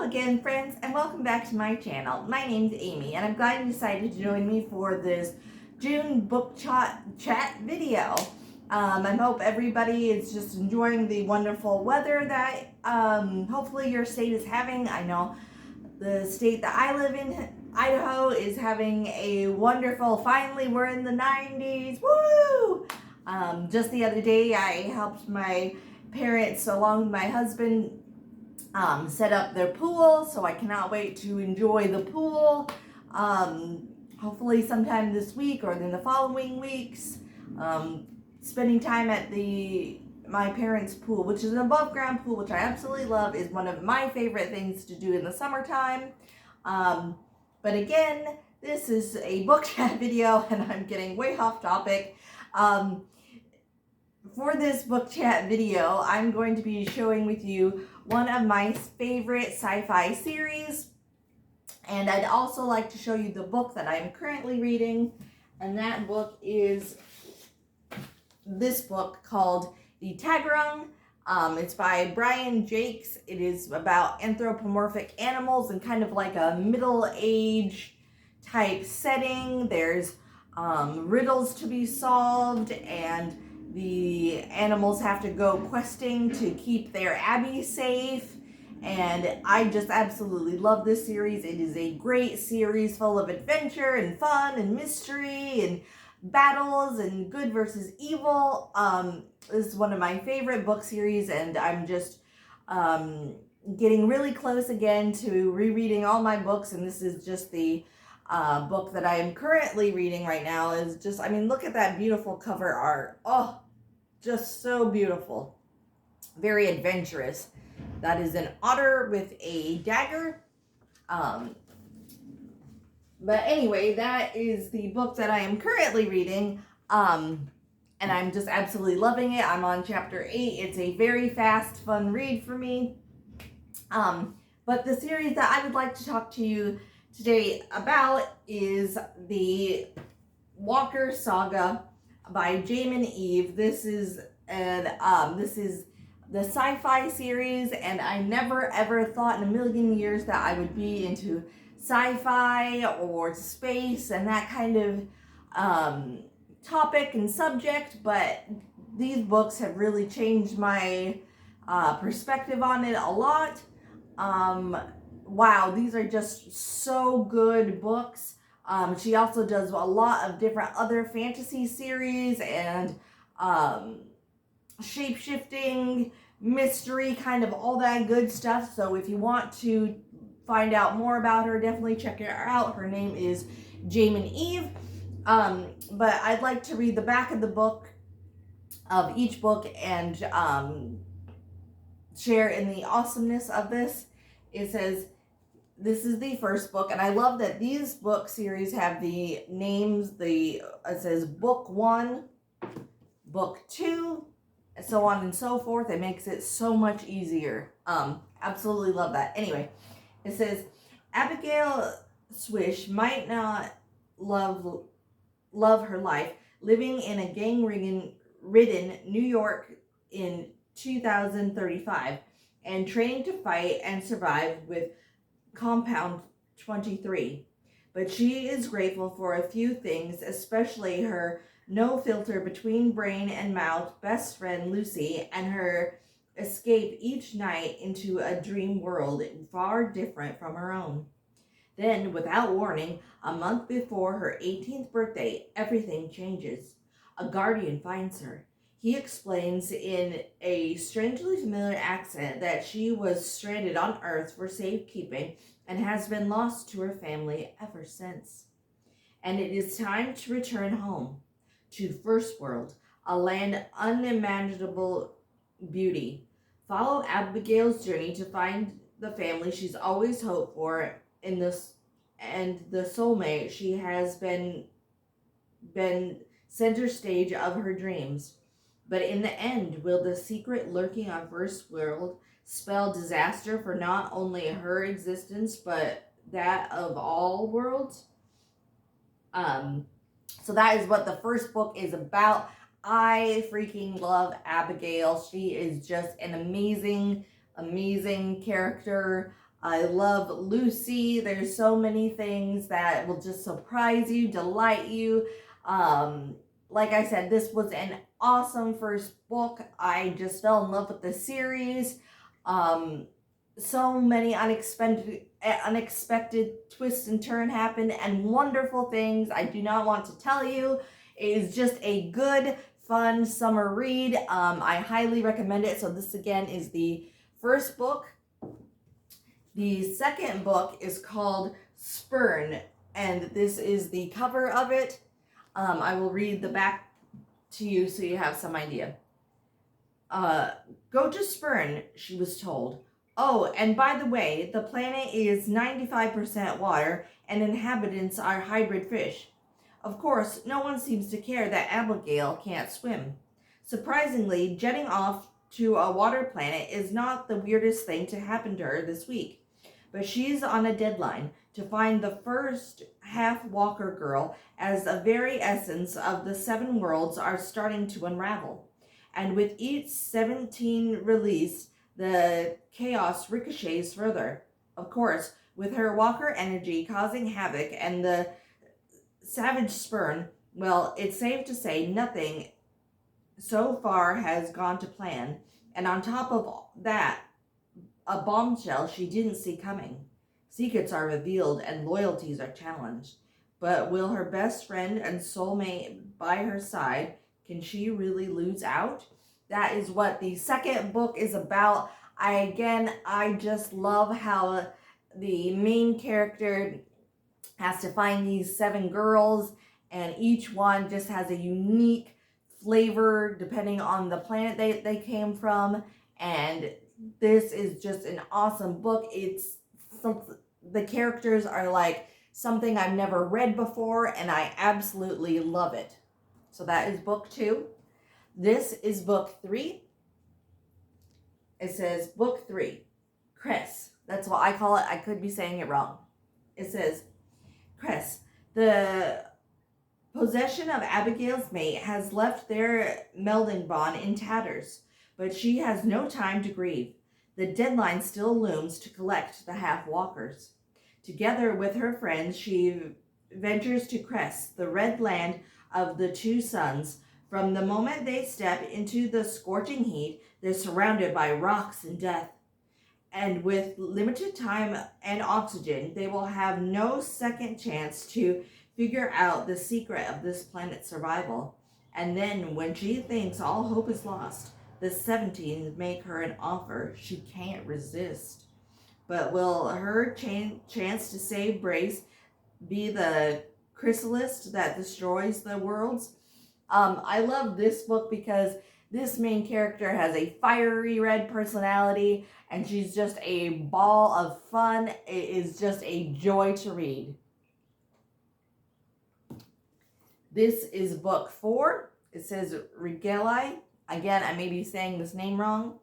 Hello again, friends, and welcome back to my channel. My name's Amy, and I'm glad you decided to join me for this June book chat video. I hope everybody is just enjoying the wonderful weather that hopefully your state is having. I know the state that I live in, Idaho, is having a wonderful, finally we're in the 90s, woo! Just the other day I helped my parents along with my husband set up their pool, so I cannot wait to enjoy the pool. Hopefully sometime this week or in the following weeks. Spending time at my parents' pool, which is an above ground pool, which I absolutely love, is one of my favorite things to do in the summertime. But again, this is a book chat video and I'm getting way off topic. For this book chat video, I'm going to be showing with you one of my favorite sci-fi series, and I'd also like to show you the book that I'm currently reading, and that book is this book called The Tagarung. It's by Brian Jacques. It is about anthropomorphic animals and kind of like a middle-age type setting. There's riddles to be solved, and the animals have to go questing to keep their abbey safe. And I just absolutely love this series. It is a great series full of adventure and fun and mystery and battles and good versus evil. This is one of my favorite book series, and I'm just getting really close again to rereading all my books, and this is just the book that I am currently reading right now. Is just, I mean, look at that beautiful cover art. Oh, just so beautiful. Very adventurous. That is an otter with a dagger. But anyway, that is the book that I am currently reading. And I'm just absolutely loving it. I'm on chapter 8. It's a very fast, fun read for me. But the series that I would like to talk to you today about is the Walker Saga by Jaymin Eve. This is the sci-fi series, and I never ever thought in a million years that I would be into sci-fi or space and that kind of topic and subject, but these books have really changed my perspective on it a lot. Wow, these are just so good books. She also does a lot of different other fantasy series and shape-shifting, mystery, kind of all that good stuff. So if you want to find out more about her, definitely check her out. Her name is Jaymin Eve. But I'd like to read the back of the book, of each book, and share in the awesomeness of this. It says, this is the first book, and I love that these book series have the names. It says book 1, book 2, and so on and so forth. It makes it so much easier. Absolutely love that. Anyway, it says, Abigail Swish might not love her life living in a gang-ridden New York in 2035 and training to fight and survive with Compound 23. But she is grateful for a few things, especially her no filter between brain and mouth best friend Lucy and her escape each night into a dream world far different from her own. Then, without warning, a month before her 18th birthday, everything changes. A guardian finds her. He explains in a strangely familiar accent that she was stranded on Earth for safekeeping and has been lost to her family ever since. And it is time to return home, to First World, a land unimaginable beauty. Follow Abigail's journey to find the family she's always hoped for and the soulmate she has been center stage of her dreams. But in the end, will the secret lurking on First World spell disaster for not only her existence, but that of all worlds? So that is what the first book is about. I freaking love Abigail. She is just an amazing, amazing character. I love Lucy. There's so many things that will just surprise you, delight you. Like I said, this was an awesome first book. I just fell in love with the series. So many unexpected twists and turns happened and wonderful things I do not want to tell you. It is just a good, fun summer read. I highly recommend it. So this again is the first book. The second book is called Spurn, and this is the cover of it. I will read the back to you so you have some idea. Go to Spurn, she was told. Oh, and by the way, the planet is 95% water and inhabitants are hybrid fish. Of course, no one seems to care that Abigail can't swim. Surprisingly, jetting off to a water planet is not the weirdest thing to happen to her this week. But she's on a deadline to find the first half-walker girl as the very essence of the 7 worlds are starting to unravel. And with each 17 release, the chaos ricochets further. Of course, with her walker energy causing havoc and the savage Spurn, well, it's safe to say nothing so far has gone to plan. And on top of that, a bombshell she didn't see coming. Secrets are revealed and loyalties are challenged. But will her best friend and soulmate by her side, can she really lose out? That is what the second book is about. I just love how the main character has to find these 7 girls, and each one just has a unique flavor depending on the planet they came from. And this is just an awesome book. It's the characters are like something I've never read before, and I absolutely love it. So that is book 2. This is book 3. It says book 3, Cress. That's what I call it. I could be saying it wrong. It says, Cress, the possession of Abigail's mate has left their melding bond in tatters, but she has no time to grieve. The deadline still looms to collect the half-walkers. Together with her friends, she ventures to Cress, the red land of the 2 suns. From the moment they step into the scorching heat, they're surrounded by rocks and death. And with limited time and oxygen, they will have no second chance to figure out the secret of this planet's survival. And then, when she thinks all hope is lost, the 17 make her an offer she can't resist. But will her chance to save Brace be the chrysalis that destroys the worlds? I love this book because this main character has a fiery red personality, and she's just a ball of fun. It is just a joy to read. This is book 4. It says Regelai. Again, I may be saying this name wrong.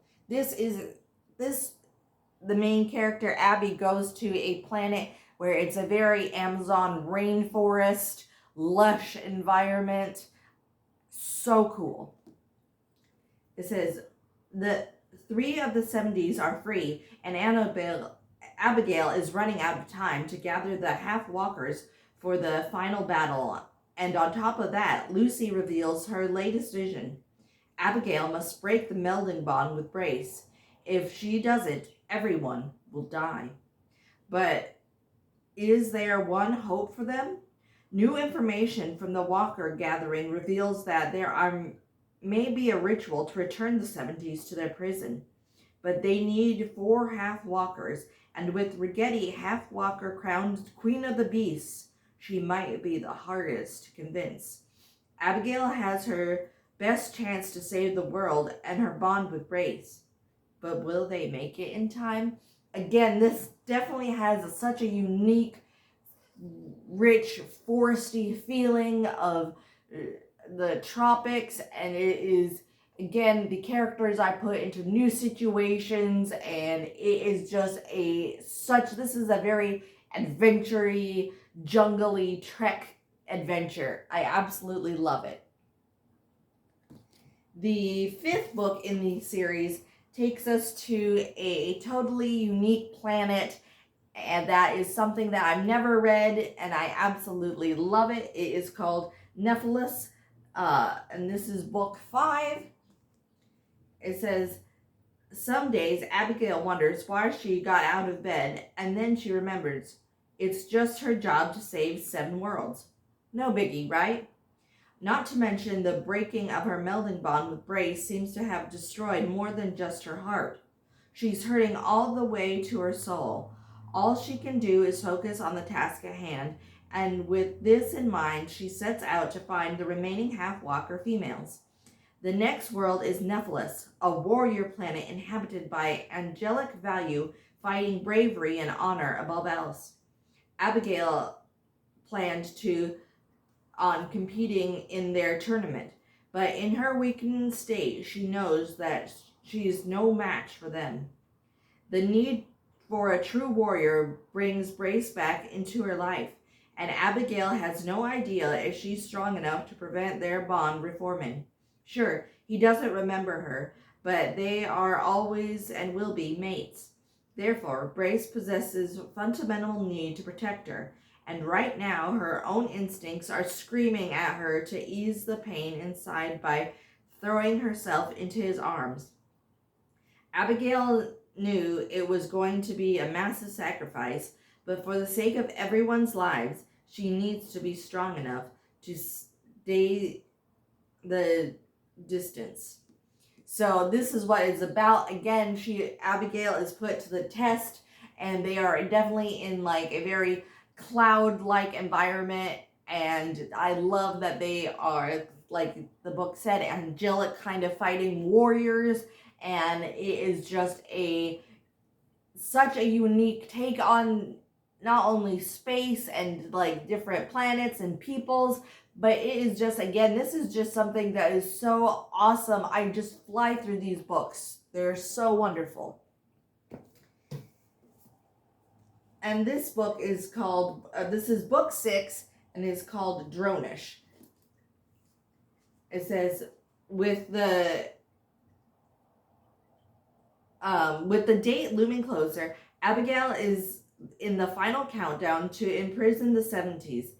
The main character, Abby, goes to a planet where it's a very Amazon rainforest, lush environment. So cool. It says, the 3 of the 70s are free, and Abigail is running out of time to gather the half-walkers for the final battle. And on top of that, Lucy reveals her latest vision. Abigail must break the melding bond with Brace. If she doesn't, everyone will die. But is there one hope for them? New information from the Walker gathering reveals that there may be a ritual to return the 70s to their prison. But they need 4 half-walkers, and with Rigetti half-walker crowned Queen of the Beasts, she might be the hardest to convince. Abigail has her best chance to save the world and her bond with Brace. But will they make it in time? Again, this definitely has such a unique, rich, foresty feeling of the tropics, and it is, again, the characters I put into new situations, and it is just this is a very adventure-y, jungle-y trek adventure. I absolutely love it. The 5th book in the series takes us to a totally unique planet and that is something that I've never read, and I absolutely love it. It is called Nephilus, and this is book 5. It says, some days Abigail wonders why she got out of bed, and then she remembers it's just her job to save 7 worlds. No biggie, right? Not to mention the breaking of her melding bond with Brace seems to have destroyed more than just her heart. She's hurting all the way to her soul. All she can do is focus on the task at hand, and with this in mind, she sets out to find the remaining half-walker females. The next world is Nephilus, a warrior planet inhabited by angelic value, fighting bravery and honor above else. Abigail planned on competing in their tournament, but in her weakened state, she knows that she is no match for them. The need for a true warrior brings Brace back into her life, and Abigail has no idea if she's strong enough to prevent their bond reforming. Sure, he doesn't remember her, but they are always and will be mates. Therefore, Brace possesses fundamental need to protect her, and right now her own instincts are screaming at her to ease the pain inside by throwing herself into his arms. Abigail knew it was going to be a massive sacrifice, but for the sake of everyone's lives, she needs to be strong enough to stay the distance. So this is what it's about. Again, Abigail is put to the test, and they are definitely in like a very cloud-like environment, and I love that they are, like the book said, angelic kind of fighting warriors, and it is just such a unique take on not only space and like different planets and peoples, but it is just, again, this is just something that is so awesome. I just fly through these books. They're so wonderful. And this book is called, this is book 6, and is called Dronish. It says, with the date looming closer, Abigail is in the final countdown to imprison the 70s.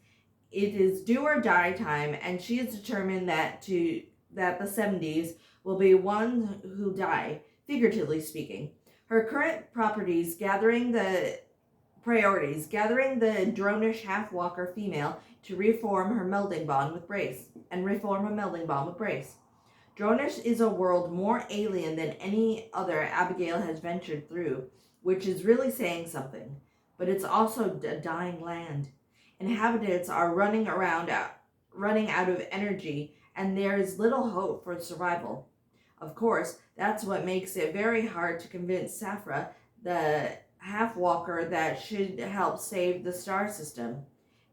It is do or die time, and she is determined that the 70s will be one who die, figuratively speaking. Her current priorities gathering the Dronish half-walker female to reform her melding bond with Brace. Dronish is a world more alien than any other Abigail has ventured through, which is really saying something. But it's also a dying land. Inhabitants are running out of energy, and there is little hope for survival. Of course, that's what makes it very hard to convince Saphira, the half-walker that should help save the star system.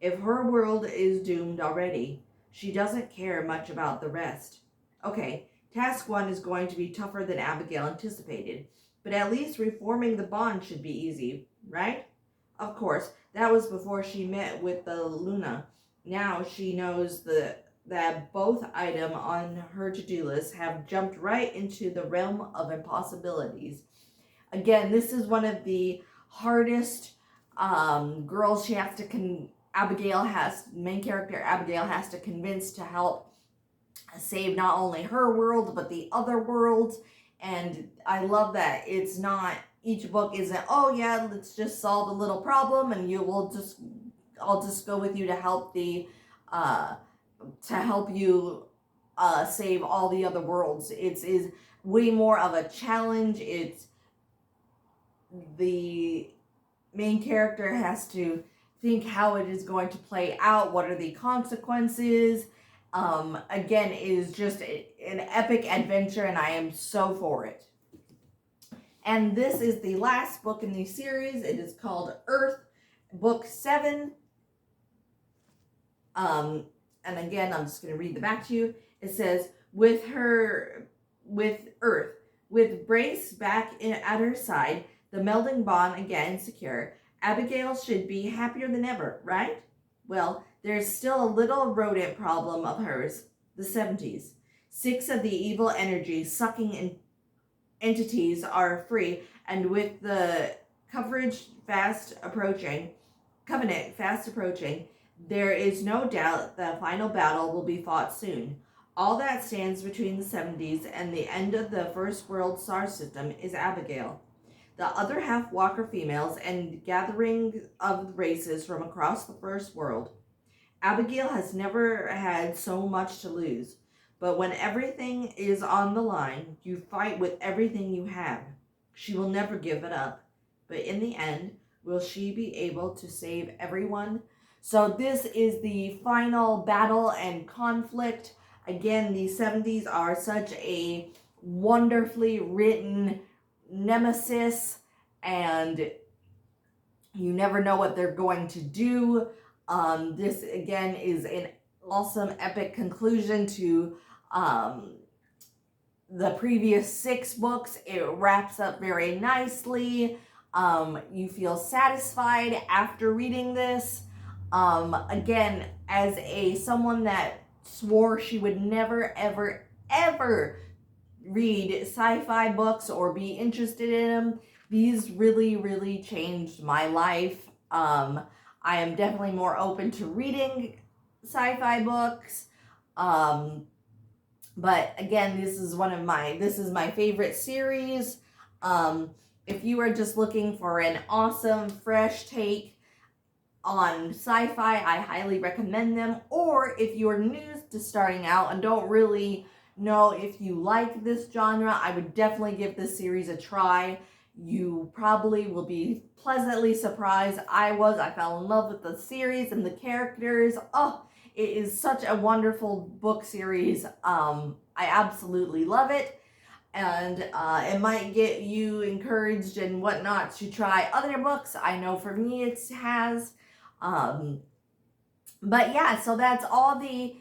If her world is doomed already, she doesn't care much about the rest. Okay, task 1 is going to be tougher than Abigail anticipated, but at least reforming the bond should be easy, right? Of course, that was before she met with the Luna. Now she knows that both items on her to-do list have jumped right into the realm of impossibilities. Again, this is one of the hardest girls main character Abigail has to convince to help save not only her world, but the other worlds. And I love that it's not, each book isn't, oh yeah, let's just solve a little problem and I'll just go with you to help you save all the other worlds. It is way more of a challenge. It's the main character has to think how it is going to play out, what are the consequences. Again, it is just an epic adventure, and I am so for it. And this is the last book in the series. It is called Earth, book 7. And again, I'm just going to read the back to you. It says, with Earth, with Brace back at her side, the melding bond again secure, Abigail should be happier than ever, right? Well, there's still a little rodent problem of hers, the 70s. 6 of the evil energy sucking entities are free, and with the Covenant fast approaching. There is no doubt the final battle will be fought soon. All that stands between the 70s and the end of the First World Star System is Abigail. The other half Walker females and gathering of races from across the First World. Abigail has never had so much to lose, but when everything is on the line, you fight with everything you have. She will never give it up, but in the end, will she be able to save everyone? So this is the final battle and conflict. Again, the 70s are such a wonderfully written nemesis, and you never know what they're going to do. This again is an awesome epic conclusion to the previous 6 books. It wraps up very nicely. You feel satisfied after reading this. Again, as someone that swore she would never, ever read sci-fi books or be interested in them, these really changed my life. I am definitely more open to reading sci-fi books. But again, this is my favorite series. If you are just looking for an awesome, fresh take on sci-fi, I highly recommend them. Or if you're new to starting out and don't really know if you like this genre, I would definitely give this series a try. You probably will be pleasantly surprised. I fell in love with the series and the characters. Oh, it is such a wonderful book series. I absolutely love it. And it might get you encouraged and whatnot to try other books. I know for me it has. But yeah, so that's all the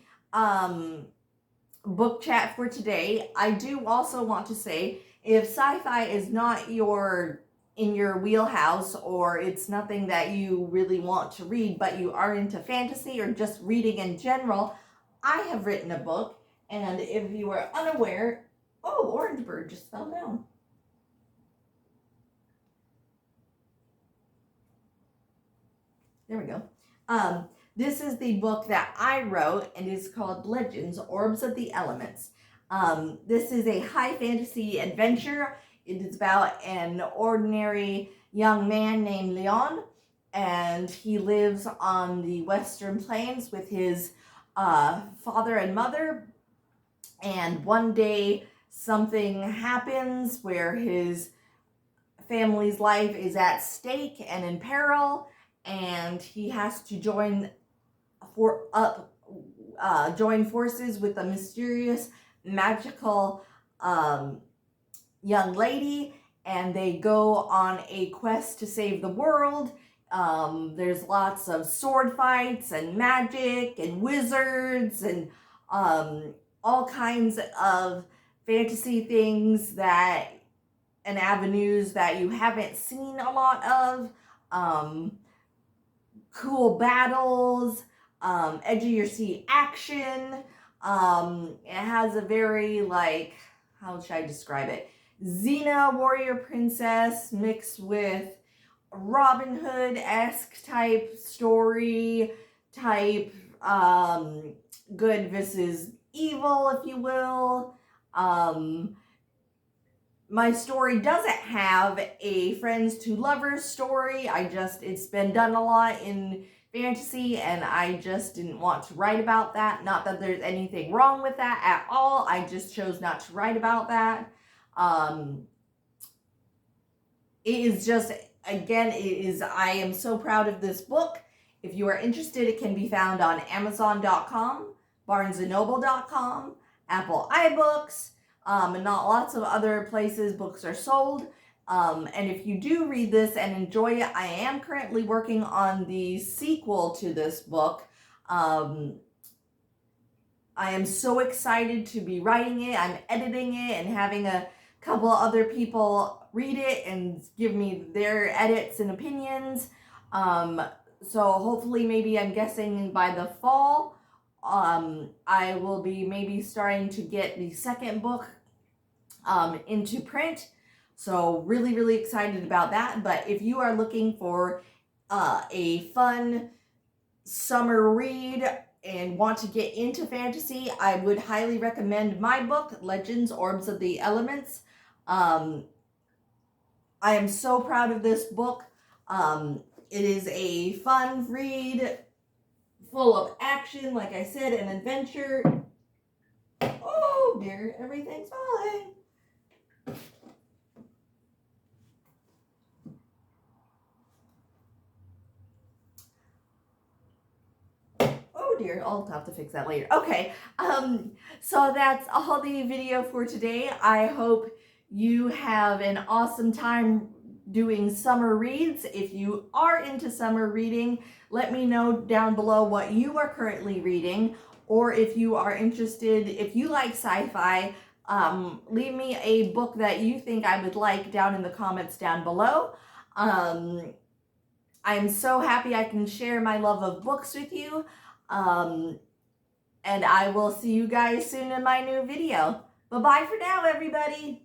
book chat for today. I do also want to say, if sci-fi is not in your wheelhouse, or it's nothing that you really want to read, but you are into fantasy or just reading in general, I have written a book. And if you are unaware, oh, Orange Bird just fell down. There we go. This is the book that I wrote, and it's called Legends, Orbs of the Elements. This is a high fantasy adventure. It is about an ordinary young man named Leon, and he lives on the Western Plains with his father and mother. And one day something happens where his family's life is at stake and in peril, and he has to join forces with a mysterious, magical young lady, and they go on a quest to save the world. There's lots of sword fights and magic and wizards and all kinds of fantasy things and avenues that you haven't seen a lot of. Cool battles, edge of your seat action. It has a very, how should I describe it? Xena warrior princess mixed with Robin Hood-esque type story, good versus evil, if you will. My story doesn't have a friends to lovers story. It's been done a lot in fantasy, and I just didn't want to write about that. Not that there's anything wrong with that at all. I just chose not to write about that. I am so proud of this book. If you are interested, it can be found on Amazon.com, BarnesandNoble.com, Apple iBooks, and not lots of other places books are sold. And if you do read this and enjoy it, I am currently working on the sequel to this book. I am so excited to be writing it. I'm editing it and having a couple other people read it and give me their edits and opinions. So hopefully, maybe I'm guessing by the fall, I will be maybe starting to get the second book into print. So really, really excited about that. But if you are looking for a fun summer read and want to get into fantasy, I would highly recommend my book, Legends, Orbs of the Elements. I am so proud of this book. It is a fun read, full of action, like I said, and adventure. Oh dear, everything's falling. Oh dear, I'll have to fix that later. Okay, so that's all the video for today. I hope you have an awesome time doing summer reads. If you are into summer reading, let me know down below what you are currently reading, or if you are interested, if you like sci-fi, leave me a book that you think I would like down in the comments down below. I'm so happy I can share my love of books with you. And I will see you guys soon in my new video. Bye-bye for now, everybody.